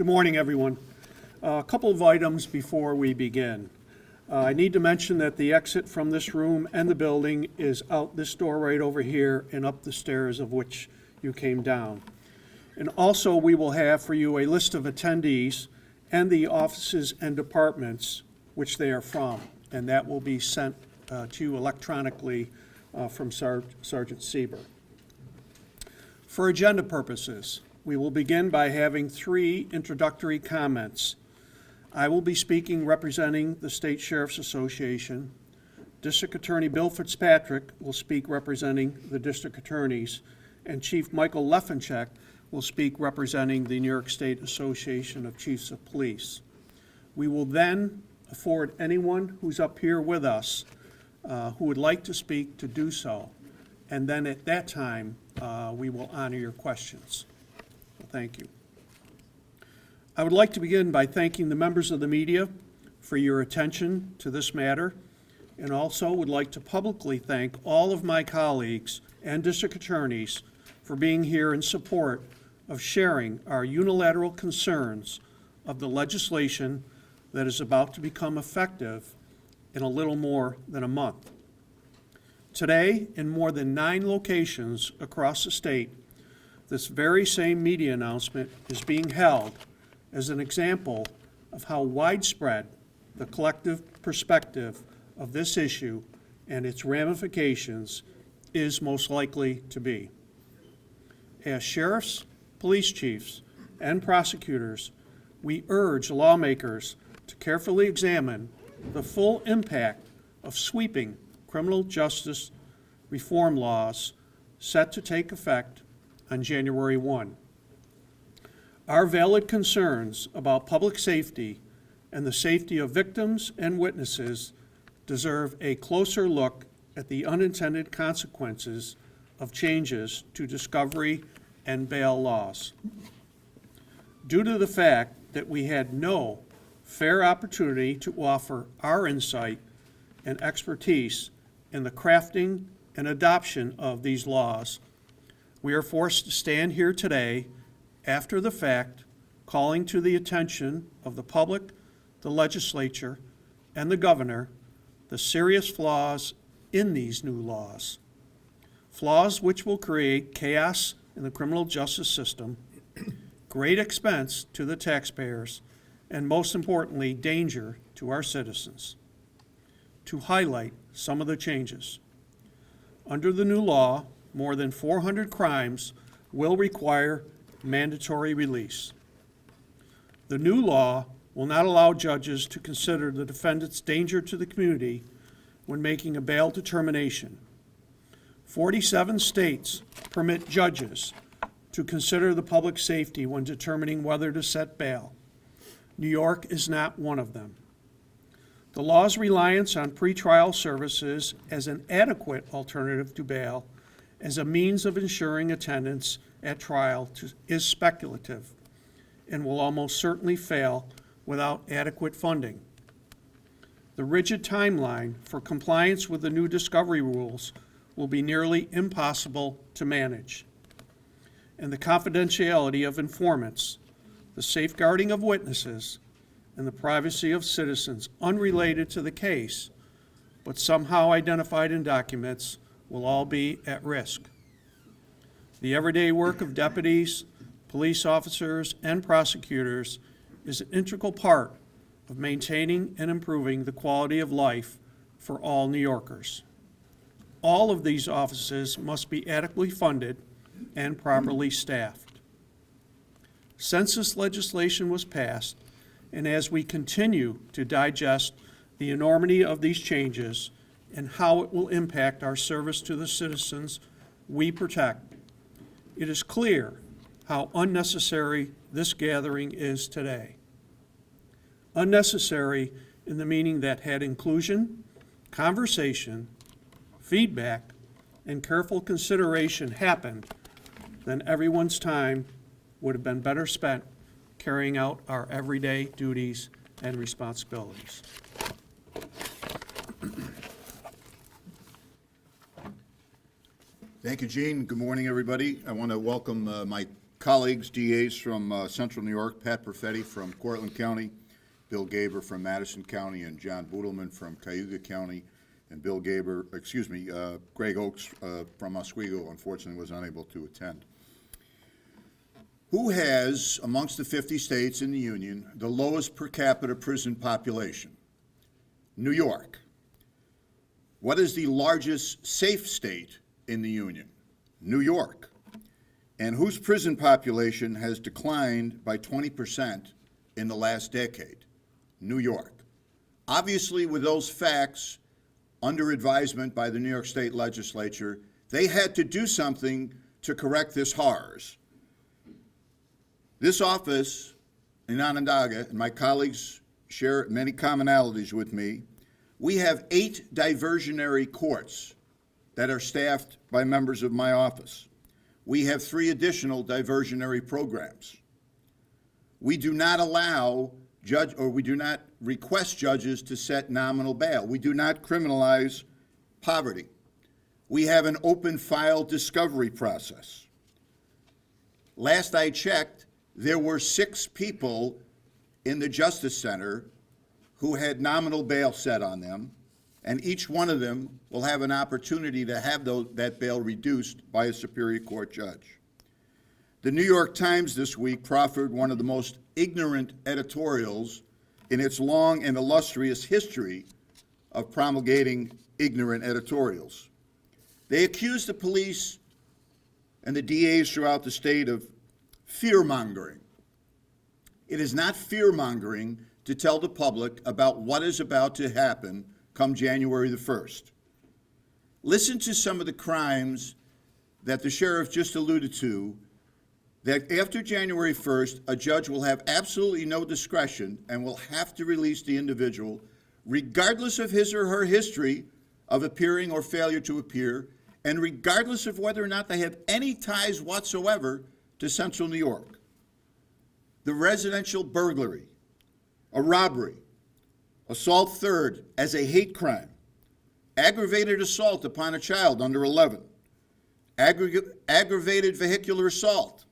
Good morning, everyone. A couple of items before we begin. I need to mention that the exit from this room and the building is out this door right over here and up the stairs of which you came down. And also, we will have for you a list of attendees and the offices and departments which they are from, and that will be sent to you electronically from Sergeant Sieber. For agenda purposes, we will begin by having 3 introductory comments. I will be speaking representing the State Sheriff's Association. District Attorney Bill Fitzpatrick will speak representing the district attorneys, and Chief Michael Lefenchek will speak representing the New York State Association of Chiefs of Police. We will then afford anyone who's up here with us who would like to speak to do so, and then at that time we will honor your questions. Thank you. I would like to begin by thanking the members of the media for your attention to this matter, and also would like to publicly thank all of my colleagues and district attorneys for being here in support of sharing our unilateral concerns of the legislation that is about to become effective in a little more than a month. Today, in more than 9 locations across the state, this very same media announcement is being held as an example of how widespread the collective perspective of this issue and its ramifications is most likely to be. As sheriffs, police chiefs, and prosecutors, we urge lawmakers to carefully examine the full impact of sweeping criminal justice reform laws set to take effect on January 1. Our valid concerns about public safety and the safety of victims and witnesses deserve a closer look at the unintended consequences of changes to discovery and bail laws. Due to the fact that we had no fair opportunity to offer our insight and expertise in the crafting and adoption of these laws, we are forced to stand here today after the fact, calling to the attention of the public, the legislature, and the governor the serious flaws in these new laws. Flaws which will create chaos in the criminal justice system, great expense to the taxpayers, and most importantly, danger to our citizens. To highlight some of the changes. Under the new law, more than 400 crimes will require mandatory release. The new law will not allow judges to consider the defendant's danger to the community when making a bail determination. 47 states permit judges to consider the public safety when determining whether to set bail. New York is not one of them. The law's reliance on pretrial services as an adequate alternative to bail as a means of ensuring attendance at trial is speculative and will almost certainly fail without adequate funding. The rigid timeline for compliance with the new discovery rules will be nearly impossible to manage. And the confidentiality of informants, the safeguarding of witnesses, and the privacy of citizens unrelated to the case, but somehow identified in documents, will all be at risk. The everyday work of deputies, police officers, and prosecutors is an integral part of maintaining and improving the quality of life for all New Yorkers. All of these offices must be adequately funded and properly staffed. Since this legislation was passed, and as we continue to digest the enormity of these changes and how it will impact our service to the citizens we protect, it is clear how unnecessary this gathering is today. Unnecessary in the meaning that had inclusion, conversation, feedback, and careful consideration happened, then everyone's time would have been better spent carrying out our everyday duties and responsibilities. Thank you, Gene. Good morning, everybody. I want to welcome my colleagues, DAs from Central New York, Pat Perfetti from Cortland County, Bill Gabor from Madison County, and John Boodleman from Cayuga County, and Greg Oakes from Oswego, unfortunately was unable to attend. Who has, amongst the 50 states in the Union, the lowest per capita prison population? New York. What is the largest safe state in the Union? New York. And whose prison population has declined by 20% in the last decade? New York. Obviously, with those facts under advisement by the New York State Legislature, they had to do something to correct this horrors. This office in Onondaga, and my colleagues share many commonalities with me, we have 8 diversionary courts that are staffed by members of my office. We have 3 additional diversionary programs. We do not allow we do not request judges to set nominal bail. We do not criminalize poverty. We have an open file discovery process. Last I checked, there were 6 people in the Justice Center who had nominal bail set on them, and each one of them will have an opportunity to have that bail reduced by a Superior Court judge. The New York Times this week proffered one of the most ignorant editorials in its long and illustrious history of promulgating ignorant editorials. They accused the police and the DAs throughout the state of fear-mongering. It is not fear-mongering to tell the public about what is about to happen come January the 1st. Listen to some of the crimes that the sheriff just alluded to, that after January 1st, a judge will have absolutely no discretion and will have to release the individual, regardless of his or her history of appearing or failure to appear, and regardless of whether or not they have any ties whatsoever to Central New York. The residential burglary, a robbery, assault third as a hate crime, aggravated assault upon a child under 11, aggravated vehicular assault.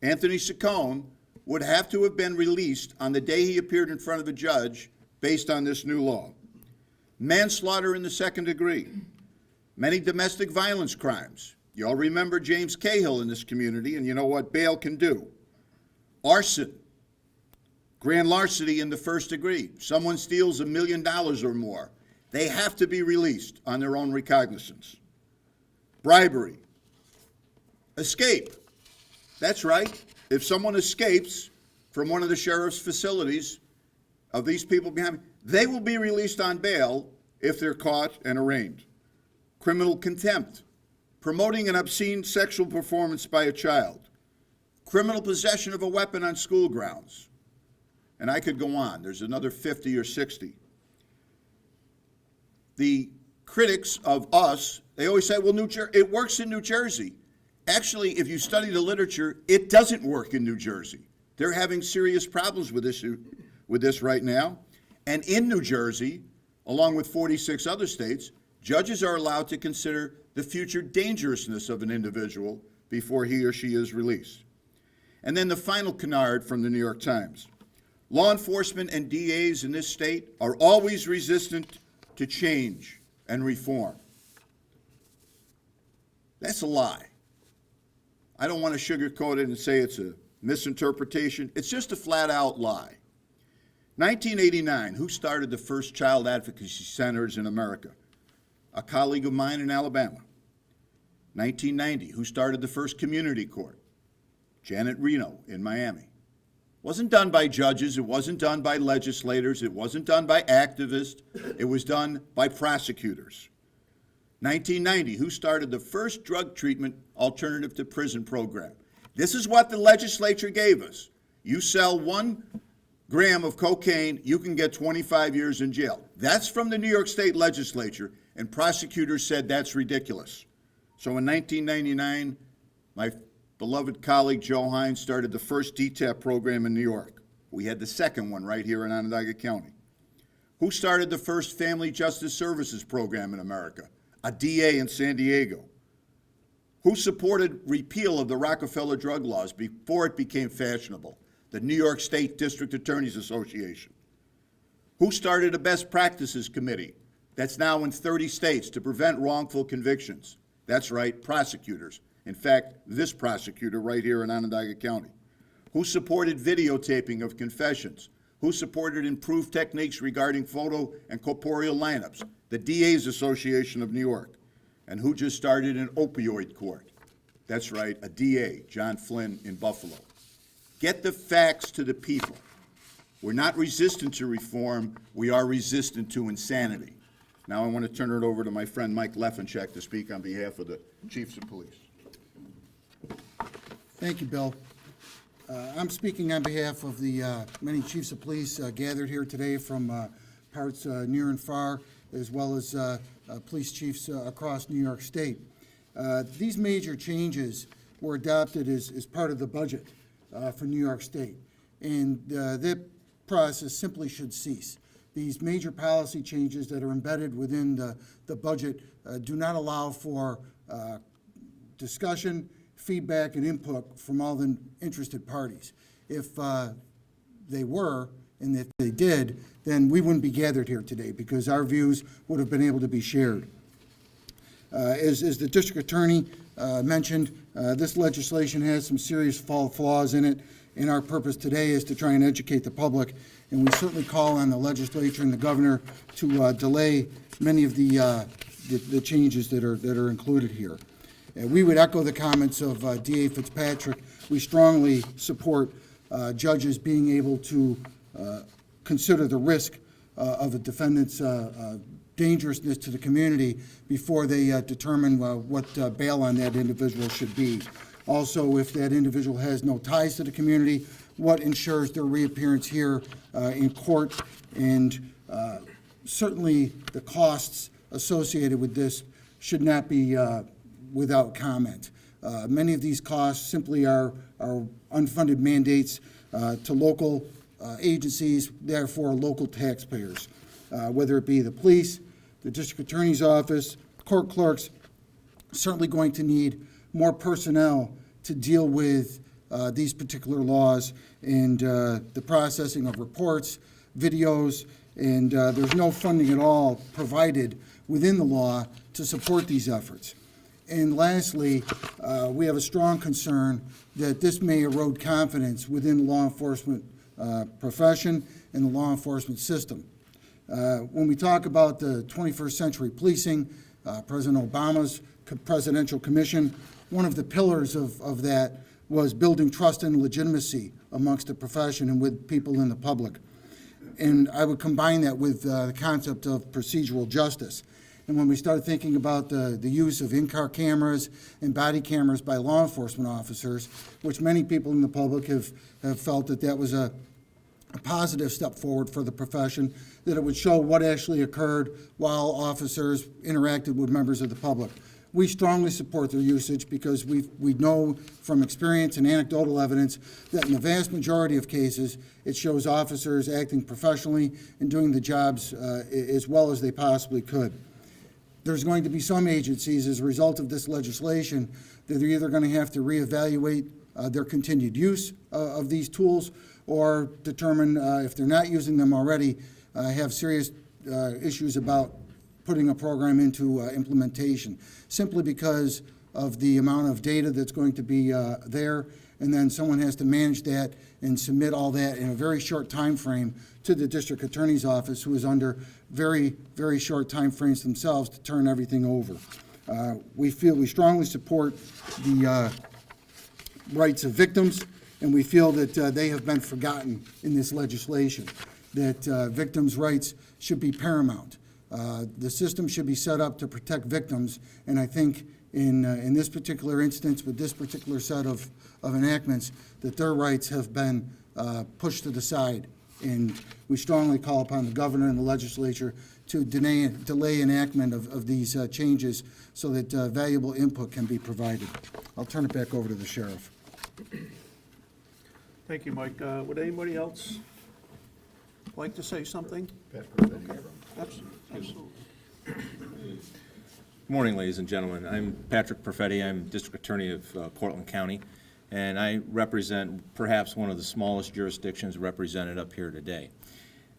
Anthony Saccone would have to have been released on the day he appeared in front of a judge based on this new law. Manslaughter in the second degree, many domestic violence crimes. You all remember James Cahill in this community, and you know what bail can do. Arson, grand larceny in the first degree. Someone steals $1 million or more. They have to be released on their own recognizance. Bribery. Escape. That's right. If someone escapes from one of the sheriff's facilities of these people behind me, they will be released on bail if they're caught and arraigned. Criminal contempt. Promoting an obscene sexual performance by a child. Criminal possession of a weapon on school grounds. And I could go on. There's another 50 or 60. The critics of us, they always say, well, it works in New Jersey. Actually, if you study the literature, it doesn't work in New Jersey. They're having serious problems with this right now. And in New Jersey, along with 46 other states, judges are allowed to consider the future dangerousness of an individual before he or she is released. And then the final canard from the New York Times. Law enforcement and DAs in this state are always resistant to change and reform. That's a lie. I don't want to sugarcoat it and say it's a misinterpretation. It's just a flat-out lie. 1989, who started the first child advocacy centers in America? A colleague of mine in Alabama. 1990, who started the first community court? Janet Reno in Miami. Wasn't done by judges, it wasn't done by legislators, it wasn't done by activists, it was done by prosecutors. 1990, who started the first drug treatment alternative to prison program? This is what the legislature gave us. You sell 1 gram of cocaine, you can get 25 years in jail. That's from the New York State Legislature, and prosecutors said that's ridiculous. So in 1999, my beloved colleague Joe Hines started the first DTAP program in New York. We had the second one right here in Onondaga County. Who started the first Family Justice Services program in America? A DA in San Diego. Who supported repeal of the Rockefeller drug laws before it became fashionable? The New York State District Attorneys Association. Who started a best practices committee that's now in 30 states to prevent wrongful convictions? That's right, prosecutors. In fact, this prosecutor right here in Onondaga County. Who supported videotaping of confessions? Who supported improved techniques regarding photo and corporeal lineups? The DA's Association of New York. And who just started an opioid court? That's right, a DA, John Flynn in Buffalo. Get the facts to the people. We're not resistant to reform, we are resistant to insanity. Now I want to turn it over to my friend Mike Leffencheck to speak on behalf of the chiefs of police. Thank you, Bill. I'm speaking on behalf of the many chiefs of police gathered here today from parts near and far, as well as police chiefs across New York State. These major changes were adopted as part of the budget for New York State, and that process simply should cease. These major policy changes that are embedded within the budget do not allow for discussion, feedback, and input from all the interested parties. If they were, and if they did, then we wouldn't be gathered here today because our views would have been able to be shared. As the district attorney mentioned, this legislation has some serious flaws in it, and our purpose today is to try and educate the public, and we certainly call on the legislature and the governor to delay many of the changes that are included here. We would echo the comments of DA Fitzpatrick. We strongly support judges being able to consider the risk of a defendant's dangerousness to the community before they determine what bail on that individual should be. Also, if that individual has no ties to the community, what ensures their reappearance here in court, and certainly the costs associated with this should not be without comment. Many of these costs simply are unfunded mandates to local agencies, therefore local taxpayers, whether it be the police, the district attorney's office, court clerks, certainly going to need more personnel to deal with these particular laws and the processing of reports, videos, and there's no funding at all provided within the law to support these efforts. And lastly, we have a strong concern that this may erode confidence within the law enforcement profession and the law enforcement system. When we talk about the 21st century policing, President Obama's presidential commission, one of the pillars of that was building trust and legitimacy amongst the profession and with people in the public. And I would combine that with the concept of procedural justice. And when we start thinking about the use of in-car cameras and body cameras by law enforcement officers, which many people in the public have felt that was a positive step forward for the profession, that it would show what actually occurred while officers interacted with members of the public. We strongly support their usage because we know from experience and anecdotal evidence that in the vast majority of cases, it shows officers acting professionally and doing the jobs as well as they possibly could. There's going to be some agencies, as a result of this legislation, that are either going to have to reevaluate their continued use of these tools or determine if they're not using them already, have serious issues about putting a program into implementation, simply because of the amount of data that's going to be there, and then someone has to manage that and submit all that in a very short time frame to the district attorney's office, who is under very, very short time frames themselves to turn everything over. We strongly support the rights of victims, and we feel that they have been forgotten in this legislation, that victims' rights should be paramount. The system should be set up to protect victims, and I think in this particular instance, with this particular set of enactments, that their rights have been pushed to the side. And we strongly call upon the governor and the legislature to delay enactment of these changes so that valuable input can be provided. I'll turn it back over to the sheriff. Thank you, Mike. Would anybody else like to say something? Absolutely. Morning, ladies and gentlemen. I'm Patrick Perfetti. I'm District Attorney of Portland County, and I represent perhaps one of the smallest jurisdictions represented up here today.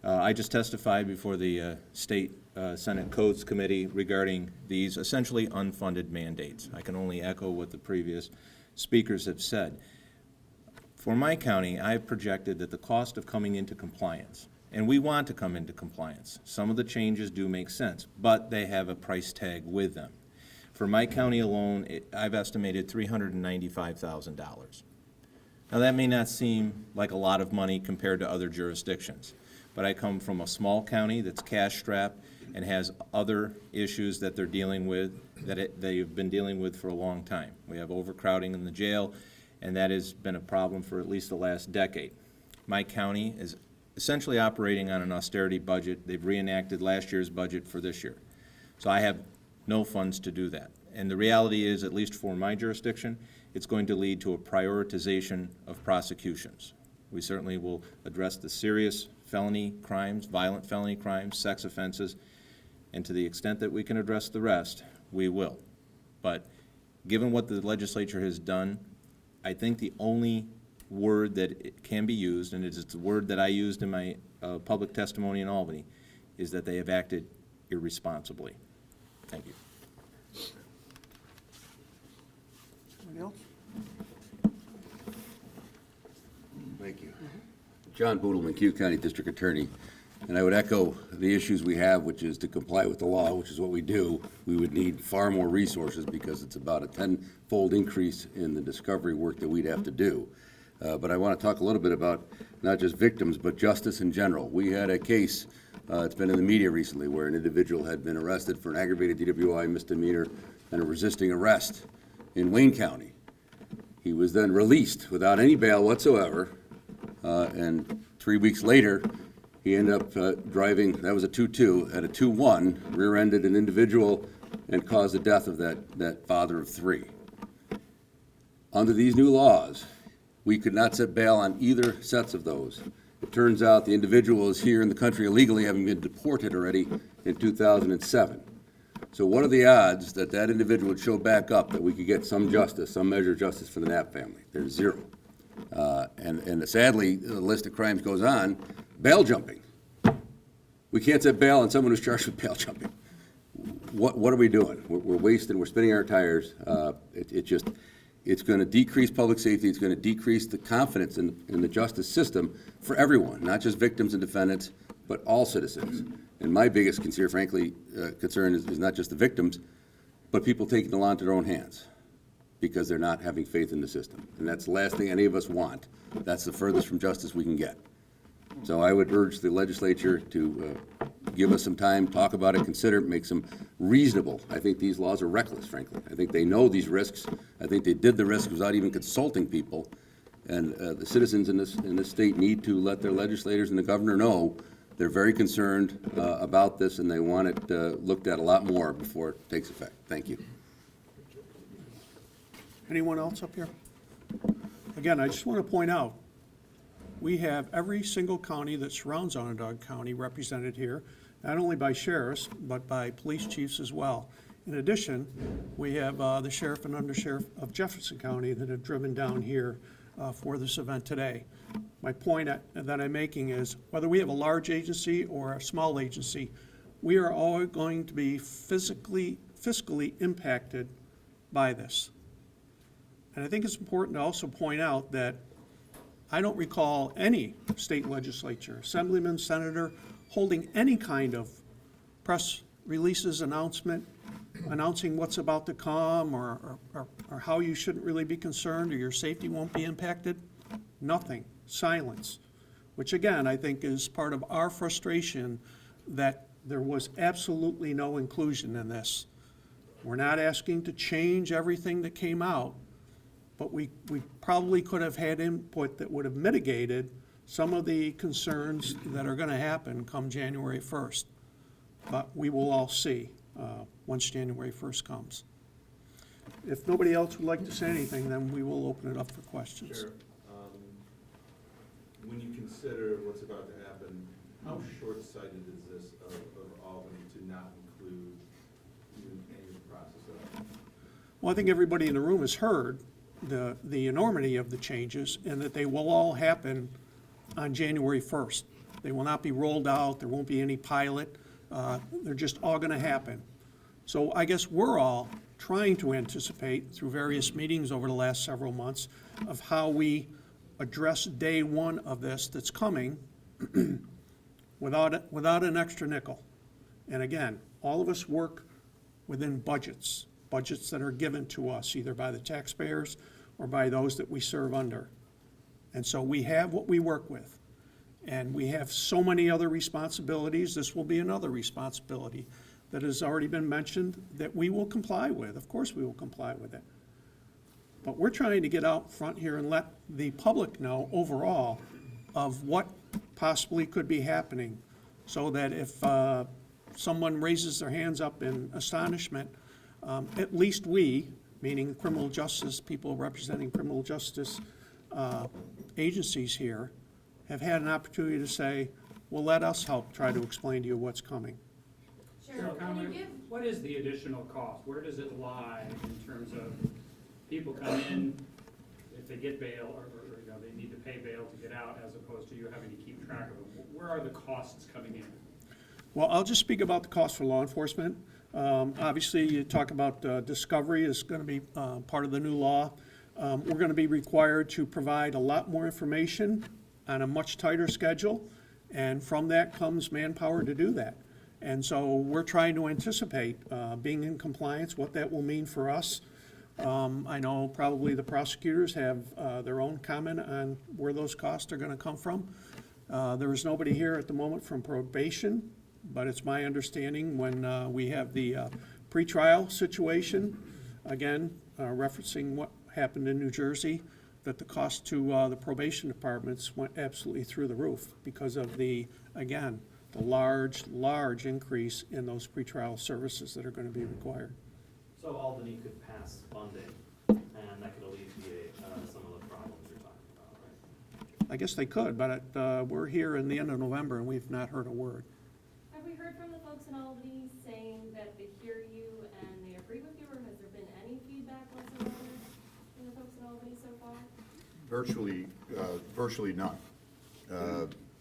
I just testified before the State Senate Codes Committee regarding these essentially unfunded mandates. I can only echo what the previous speakers have said. For my county, I've projected that the cost of coming into compliance, and we want to come into compliance. Some of the changes do make sense, but they have a price tag with them. For my county alone, I've estimated $395,000. Now, that may not seem like a lot of money compared to other jurisdictions, but I come from a small county that's cash-strapped and has other issues that they're dealing with, that they've been dealing with for a long time. We have overcrowding in the jail, and that has been a problem for at least the last decade. My county is essentially operating on an austerity budget. They've reenacted last year's budget for this year. So I have no funds to do that. And the reality is, at least for my jurisdiction, it's going to lead to a prioritization of prosecutions. We certainly will address the serious felony crimes, violent felony crimes, sex offenses, and to the extent that we can address the rest, we will. But given what the legislature has done, I think the only word that it can be used, and it's the word that I used in my public testimony in Albany, is that they have acted irresponsibly. Thank you. Anybody else? Thank you. John Boodleman, Q County District Attorney. And I would echo the issues we have, which is to comply with the law, which is what we do. We would need far more resources because it's about a 10-fold increase in the discovery work that we'd have to do. But I want to talk a little bit about not just victims, but justice in general. We had a case, it's been in the media recently, where an individual had been arrested for an aggravated DWI misdemeanor and a resisting arrest in Wayne County. He was then released without any bail whatsoever, and 3 weeks later, he ended up driving, that was a 2-2, at a 2-1, rear-ended an individual and caused the death of that father of three. Under these new laws, we could not set bail on either sets of those. It turns out the individual is here in the country illegally, having been deported already in 2007. So what are the odds that that individual would show back up, that we could get some justice, some measure of justice for the Knapp family? There's zero. And sadly, the list of crimes goes on. Bail jumping. We can't set bail on someone who's charged with bail jumping. What are we doing? We're wasting, we're spinning our tires. It's going to decrease public safety. It's going to decrease the confidence in the justice system for everyone, not just victims and defendants, but all citizens. And my biggest concern, frankly, is not just the victims, but people taking the law into their own hands because they're not having faith in the system. And that's the last thing any of us want. That's the furthest from justice we can get. So I would urge the legislature to give us some time, talk about it, consider it, make some reasonable. I think these laws are reckless, frankly. I think they know these risks. I think they did the risks without even consulting people. And the citizens in this state need to let their legislators and the governor know they're very concerned about this, and they want it looked at a lot more before it takes effect. Thank you. Anyone else up here? Again, I just want to point out, we have every single county that surrounds Onondaga County represented here, not only by sheriffs, but by police chiefs as well. In addition, we have the sheriff and undersheriff of Jefferson County that have driven down here for this event today. My point that I'm making is, whether we have a large agency or a small agency, we are all going to be fiscally impacted by this. And I think it's important to also point out that I don't recall any state legislature, assemblyman, senator, holding any kind of press releases, announcing what's about to come or how you shouldn't really be concerned or your safety won't be impacted. Nothing. Silence. Which again, I think is part of our frustration that there was absolutely no inclusion in this. We're not asking to change everything that came out, but we probably could have had input that would have mitigated some of the concerns that are going to happen come January 1st. But we will all see once January 1st comes. If nobody else would like to say anything, then we will open it up for questions. Sure. When you consider what's about to happen, how short-sighted is this of Albany to not include the process of that? Well, I think everybody in the room has heard the enormity of the changes and that they will all happen on January 1st. They will not be rolled out, there won't be any pilot, they're just all gonna happen. So I guess we're all trying to anticipate through various meetings over the last several months of how we address day one of this that's coming without an extra nickel. And again, all of us work within budgets that are given to us either by the taxpayers or by those that we serve under. And so we have what we work with. And we have so many other responsibilities. This will be another responsibility that has already been mentioned that we will comply with. Of course, we will comply with it. But we're trying to get out front here and let the public know overall of what possibly could be happening, so that if someone raises their hands up in astonishment, at least we, meaning criminal justice, people representing criminal justice agencies here, have had an opportunity to say, well, let us help try to explain to you what's coming. Cheryl, can you give, what is the additional cost? Where does it lie in terms of people come in, if they get bail, or you know, they need to pay bail to get out, as opposed to you having to keep track of them? Where are the costs coming in? Well, I'll just speak about the cost for law enforcement. Obviously, you talk about discovery is going to be part of the new law. We're going to be required to provide a lot more information on a much tighter schedule, and from that comes manpower to do that. And so we're trying to anticipate being in compliance, what that will mean for us. I know probably the prosecutors have their own comment on where those costs are going to come from. There is nobody here at the moment from probation, but it's my understanding when we have the pretrial situation, again, referencing what happened in New Jersey, that the cost to the probation departments went absolutely through the roof because of the, again, the large increase in those pretrial services that are going to be required. So Albany could pass funding, and that could alleviate some of the problems you're talking about, right? I guess they could, but we're here in the end of November and we've not heard a word. Have we heard from the folks in Albany saying that they hear you and they agree with you, or has there been any feedback whatsoever from the folks in Albany so far? Virtually none.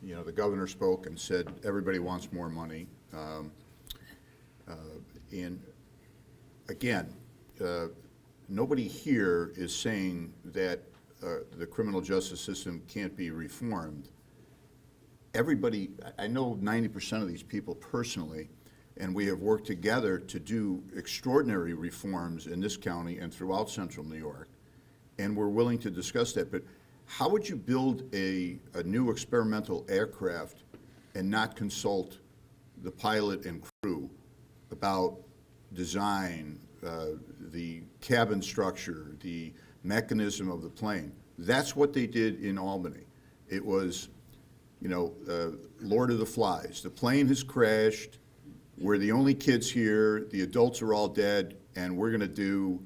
You know, the governor spoke and said everybody wants more money. And again, nobody here is saying that the criminal justice system can't be reformed. Everybody, I know 90% of these people personally, and we have worked together to do extraordinary reforms in this county and throughout central New York, and we're willing to discuss that. But how would you build a new experimental aircraft and not consult the pilot and crew about design, the cabin structure, the mechanism of the plane? That's what they did in Albany. It was, you know, Lord of the Flies. The plane has crashed. We're the only kids here. The adults are all dead, and we're going to do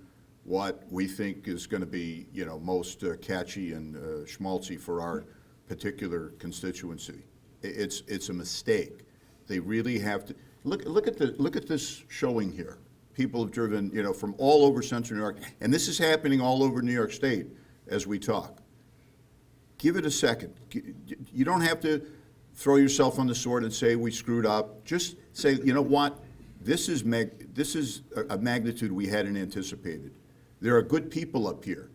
what we think is going to be, you know, most catchy and schmaltzy for our particular constituency. It's a mistake. They really have to look at this showing here. People have driven, you know, from all over central New York, and this is happening all over New York State as we talk. Give it a second. You don't have to throw yourself on the sword and say we screwed up. Just say, you know what, this is a magnitude we hadn't anticipated. There are good people up here.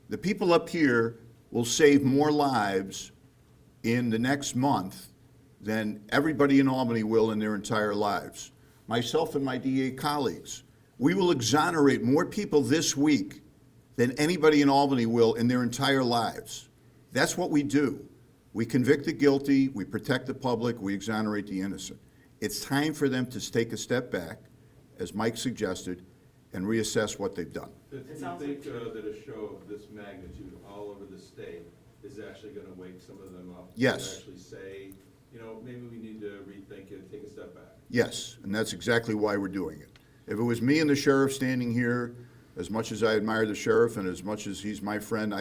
The people up here will save more lives in the next month than everybody in Albany will in their entire lives. Myself and my DA colleagues, we will exonerate more people this week than anybody in Albany will in their entire lives. That's what we do. We convict the guilty, we protect the public, we exonerate the innocent. It's time for them to take a step back, as Mike suggested, and reassess what they've done. Do you think that a show of this magnitude all over the state is actually going to wake some of them up? Yes. To actually say, you know, maybe we need to rethink it, take a step back? Yes, and that's exactly why we're doing it. If it was me and the sheriff standing here, as much as I admire the sheriff and as much as he's my friend,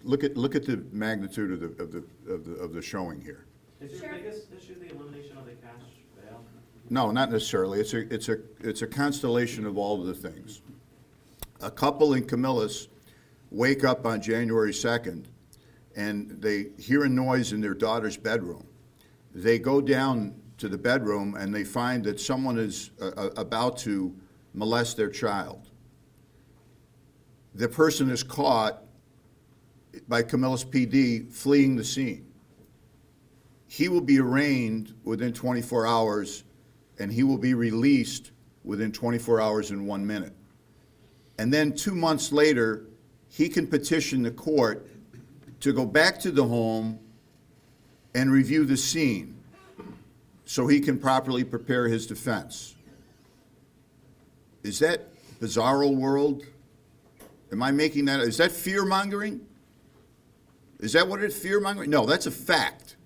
look at the magnitude of the showing here. Is your biggest issue the elimination of the cash bail? No, not necessarily. It's a constellation of all of the things. A couple in Camillus wake up on January 2nd, and they hear a noise in their daughter's bedroom. They go down to the bedroom, and they find that someone is about to molest their child. The person is caught by Camillus PD fleeing the scene. He will be arraigned within 24 hours, and he will be released within 24 hours and 1 minute. And then 2 months later, he can petition the court to go back to the home and review the scene so he can properly prepare his defense. Is that bizarro world? Am I making that? Is that fear-mongering? Is that what it is, fear-mongering? No, that's a fact.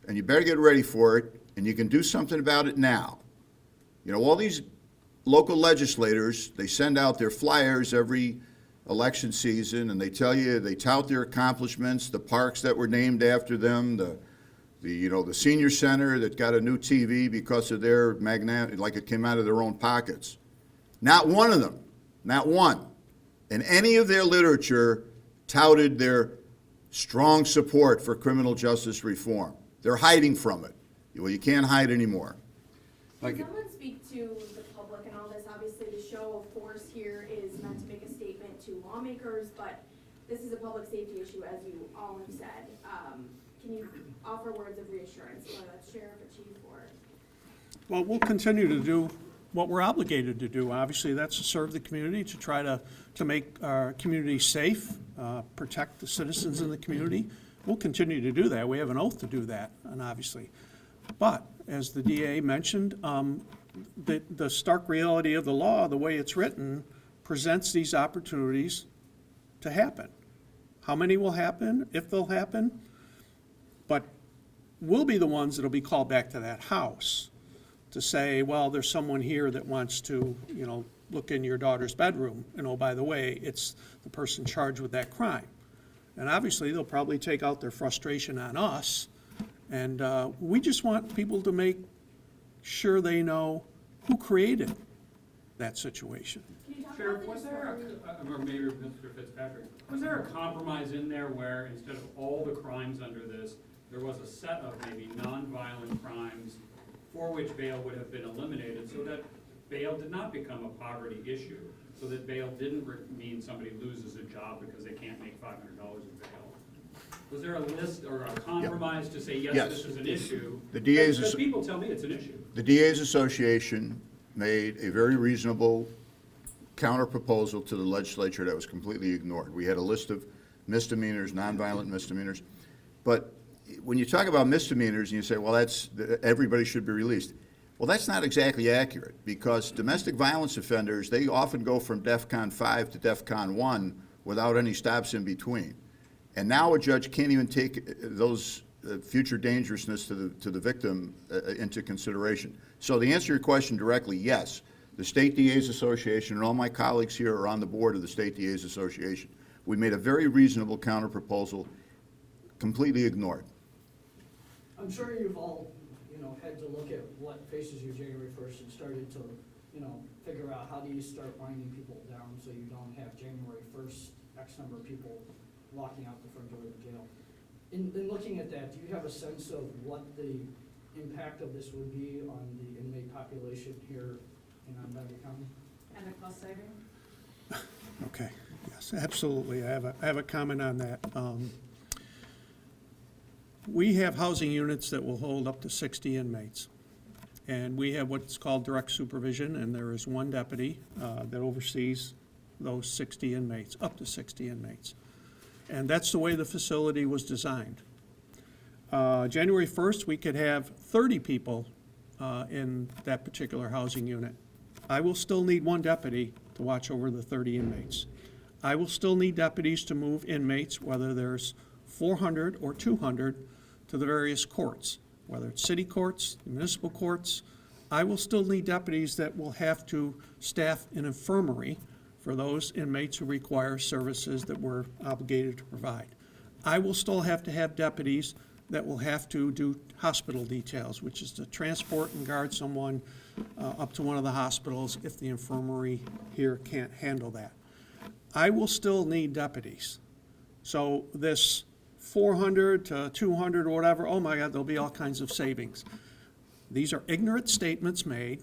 And you better get ready for it, and you can do something about it now. You know, all these local legislators, they send out their flyers every election season, and they tell you, they tout their accomplishments, the parks that were named after them, the senior center that got a new TV because of their like it came out of their own pockets. Not one of them, not one, in any of their literature touted their strong support for criminal justice reform. They're hiding from it. Well, you can't hide anymore. Can someone speak to the public and all this? Obviously, the show of force here is meant to make a statement to lawmakers, but this is a public safety issue, as you all have said. Can you offer words of reassurance, whether that's sheriff or chief or? Well, we'll continue to do what we're obligated to do. Obviously, that's to serve the community, to try to make our community safe, protect the citizens in the community. We'll continue to do that. We have an oath to do that, and obviously. But, as the DA mentioned, the stark reality of the law, the way it's written, presents these opportunities to happen. How many will happen, if they'll happen? But we'll be the ones that'll be called back to that house to say, well, there's someone here that wants to, look in your daughter's bedroom, and oh, by the way, it's the person charged with that crime. And obviously, they'll probably take out their frustration on us, and we just want people to make sure they know who created that situation. Can you talk Sheriff, about the was there or maybe Mr. Fitzpatrick, was there a compromise in there where instead of all the crimes under this, there was a set of maybe nonviolent crimes for which bail would have been eliminated so that bail did not become a poverty issue, so that bail didn't mean somebody loses a job because they can't make $500 in bail? Was there a list or a compromise to say, yes, this is an issue? Because people tell me it's an issue. The DA's Association made a very reasonable counter-proposal to the legislature that was completely ignored. We had a list of misdemeanors, nonviolent misdemeanors. But when you talk about misdemeanors and you say, well, everybody should be released, well, that's not exactly accurate, because domestic violence offenders, they often go from DEFCON 5 to DEFCON 1 without any stops in between. And now a judge can't even take those future dangerousness to the victim into consideration. So the answer to your question directly, yes. The State DA's Association and all my colleagues here are on the board of the State DA's Association. We made a very reasonable counter-proposal, completely ignored. I'm sure you've all, had to look at what faces you January 1st and started to, figure out how do you start winding people down so you don't have January 1st, X number of people walking out the front door of the jail. In looking at that, do you have a sense of what the impact of this would be on the inmate population here in Onondaga County? And the cost saving? Okay, yes, absolutely. I have a comment on that. We have housing units that will hold up to 60 inmates. And we have what's called direct supervision, and there is one deputy that oversees those 60 inmates, up to 60 inmates. And that's the way the facility was designed. January 1st, we could have 30 people in that particular housing unit. I will still need one deputy to watch over the 30 inmates. I will still need deputies to move inmates, whether there's 400 or 200, to the various courts, whether it's city courts, municipal courts. I will still need deputies that will have to staff an infirmary for those inmates who require services that we're obligated to provide. I will still have to have deputies that will have to do hospital details, which is to transport and guard someone up to one of the hospitals if the infirmary here can't handle that. I will still need deputies. So this 400 to 200 or whatever, oh my God, there'll be all kinds of savings. These are ignorant statements made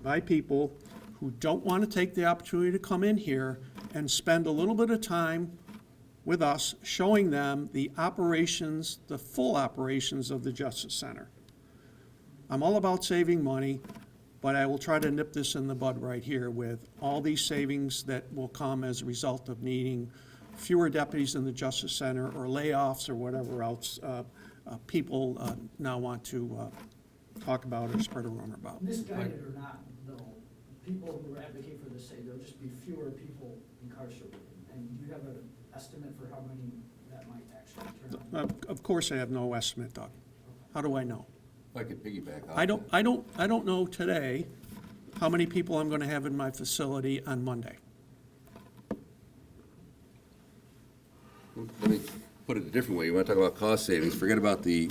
by people who don't want to take the opportunity to come in here and spend a little bit of time with us showing them the operations, the full operations of the Justice Center. I'm all about saving money, but I will try to nip this in the bud right here with all these savings that will come as a result of needing fewer deputies in the Justice Center or layoffs or whatever else people now want to talk about or spread a rumor about. Misguided or not, though, people who advocate for this say there'll just be fewer people incarcerated. And do you have an estimate for how many that might actually turn out? Of course I have no estimate, Doug. How do I know? If I could piggyback off. I don't know today how many people I'm going to have in my facility on Monday. Let me put it a different way. You want to talk about cost savings, forget about the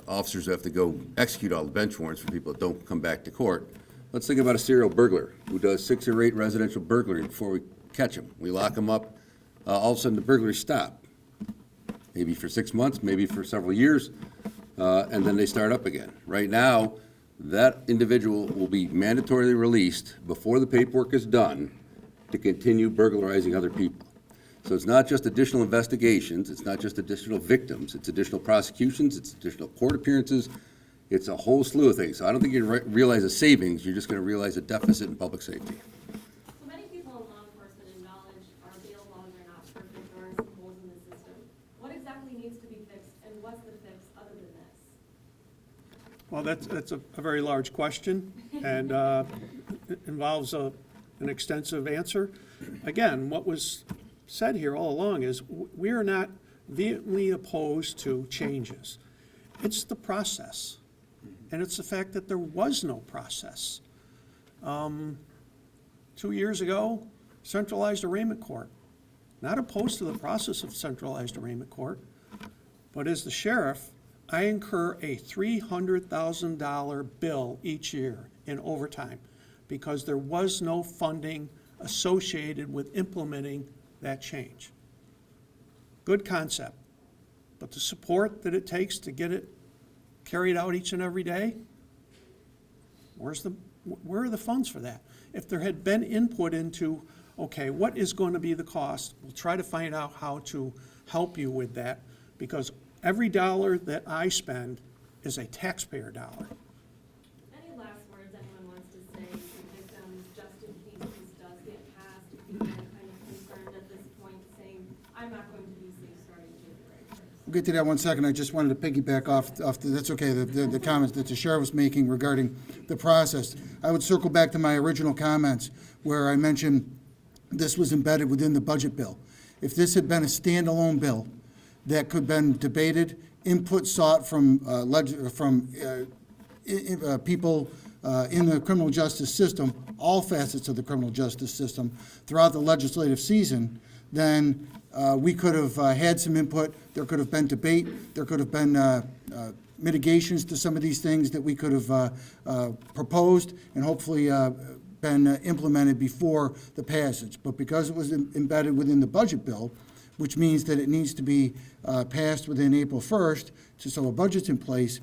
officers who have to go execute all the bench warrants for people that don't come back to court. Let's think about a serial burglar who does 6 or 8 residential burglaries before we catch him. We lock him up, all of a sudden the burglaries stop. Maybe for 6 months, maybe for several years, and then they start up again. Right now, that individual will be mandatorily released before the paperwork is done to continue burglarizing other people. So it's not just additional investigations, it's not just additional victims, it's additional prosecutions, it's additional court appearances, it's a whole slew of things. So I don't think you realize a savings, you're just going to realize a deficit in public safety. So many people in law enforcement acknowledge our bail laws are not perfect, there are some holes in the system. What exactly needs to be fixed, and what's the fix other than this? Well, that's a very large question, and it involves an extensive answer. Again, what was said here all along is we are not vehemently opposed to changes. It's the process, and it's the fact that there was no process. 2 years ago, centralized arraignment court. Not opposed to the process of centralized arraignment court, but as the sheriff, I incur a $300,000 bill each year in overtime because there was no funding associated with implementing that change. Good concept, but the support that it takes to get it carried out each and every day, where are the funds for that? If there had been input into, okay, what is going to be the cost? We'll try to find out how to help you with that, because every dollar that I spend is a taxpayer dollar. Any last words anyone wants to say to victims, just in case this does get passed, if people are kind of concerned at this point, saying, I'm not going to be safe starting January 1st? We'll get to that one second. I just wanted to piggyback off that's okay, the comments that the sheriff was making regarding the process. I would circle back to my original comments where I mentioned this was embedded within the budget bill. If this had been a standalone bill that could have been debated, input sought from people in the criminal justice system, all facets of the criminal justice system throughout the legislative season, then we could have had some input. There could have been debate. There could have been mitigations to some of these things that we could have proposed and hopefully been implemented before the passage. But because it was embedded within the budget bill, which means that it needs to be passed within April 1st, so a budget's in place,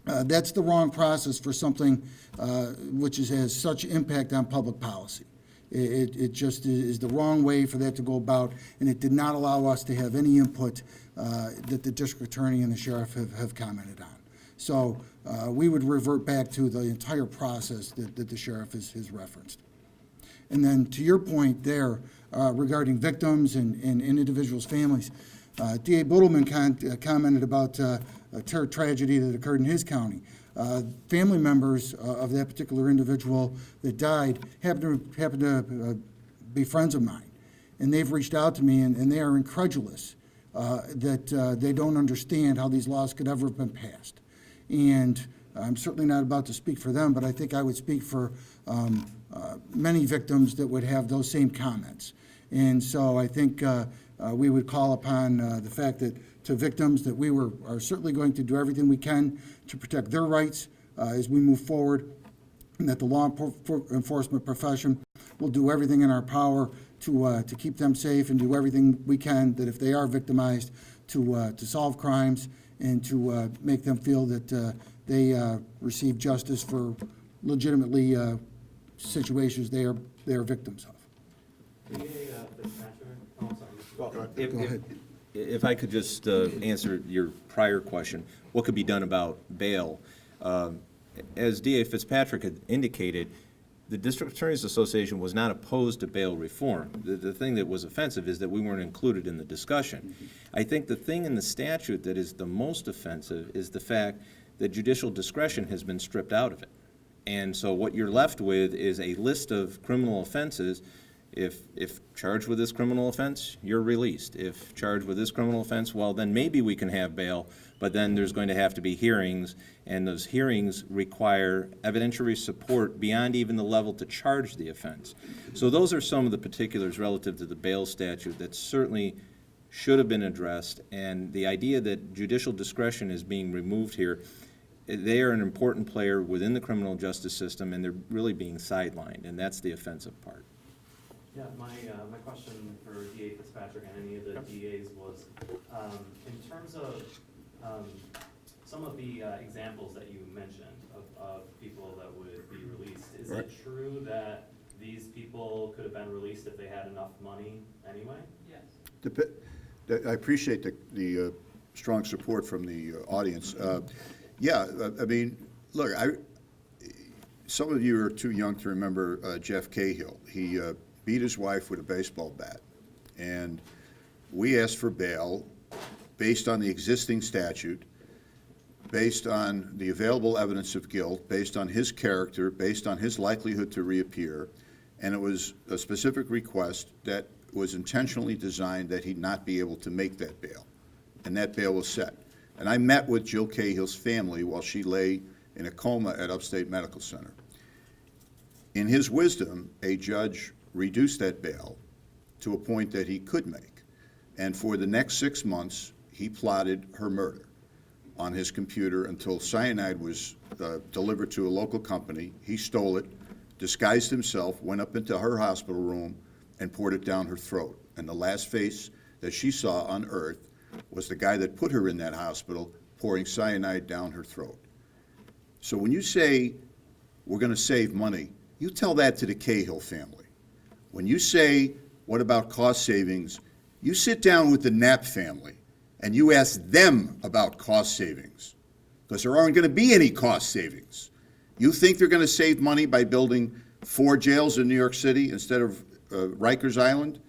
that's the wrong process for something which has such impact on public policy. It just is the wrong way for that to go about, and it did not allow us to have any input that the district attorney and the sheriff have commented on. So we would revert back to the entire process that the sheriff has referenced. And then to your point there regarding victims and individuals' families, D.A. Budelman commented about a tragedy that occurred in his county. Family members of that particular individual that died happen to be friends of mine. And they've reached out to me, and they are incredulous that they don't understand how these laws could ever have been passed. And I'm certainly not about to speak for them, but I think I would speak for many victims that would have those same comments. And so I think we would call upon the fact that to victims that we are certainly going to do everything we can to protect their rights as we move forward, and that the law enforcement profession will do everything in our power to keep them safe and do everything we can that if they are victimized to solve crimes and to make them feel that they receive justice for legitimately situations they are victims of. DA Fitzpatrick, oh, sorry. If- Go ahead. If I could just answer your prior question, what could be done about bail? As DA Fitzpatrick had indicated, the District Attorneys Association was not opposed to bail reform. The thing that was offensive is that we weren't included in the discussion. I think the thing in the statute that is the most offensive is the fact that judicial discretion has been stripped out of it. And so what you're left with is a list of criminal offenses. If charged with this criminal offense, you're released. If charged with this criminal offense, well, then maybe we can have bail, but then there's going to have to be hearings, and those hearings require evidentiary support beyond even the level to charge the offense. So those are some of the particulars relative to the bail statute that certainly should have been addressed, and the idea that judicial discretion is being removed here, they are an important player within the criminal justice system, and they're really being sidelined, and that's the offensive part. Yeah, my question for DA Fitzpatrick and any of the DAs was, in terms of some of the examples that you mentioned of people that would be released, is it true that these people could have been released if they had enough money anyway? I appreciate the strong support from the audience. Yeah, I mean, look, some of you are too young to remember Jeff Cahill. He beat his wife with a baseball bat, and we asked for bail based on the existing statute, based on the available evidence of guilt, based on his character, based on his likelihood to reappear, and it was a specific request that was intentionally designed that he not be able to make that bail, and that bail was set. And I met with Jill Cahill's family while she lay in a coma at Upstate Medical Center. In his wisdom, a judge reduced that bail to a point that he could make. And for the next 6 months, he plotted her murder on his computer until cyanide was delivered to a local company. He stole it, disguised himself, went up into her hospital room, and poured it down her throat. And the last face that she saw on earth was the guy that put her in that hospital pouring cyanide down her throat. So when you say we're going to save money, you tell that to the Cahill family. When you say, what about cost savings, you sit down with the Knapp family and you ask them about cost savings, because there aren't going to be any cost savings. You think they're going to save money by building 4 jails in New York City instead of Rikers Island?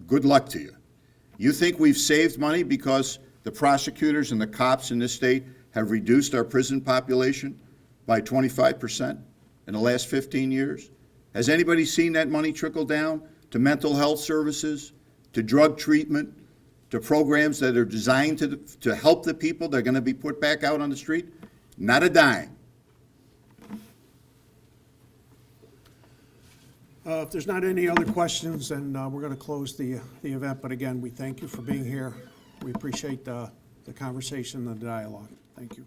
Good luck to you. You think we've saved money because the prosecutors and the cops in this state have reduced our prison population by 25% in the last 15 years? Has anybody seen that money trickle down to mental health services, to drug treatment, to programs that are designed to help the people that are going to be put back out on the street? Not a dime. If there's not any other questions, then we're going to close the event. But again, we thank you for being here. We appreciate the conversation and the dialogue. Thank you.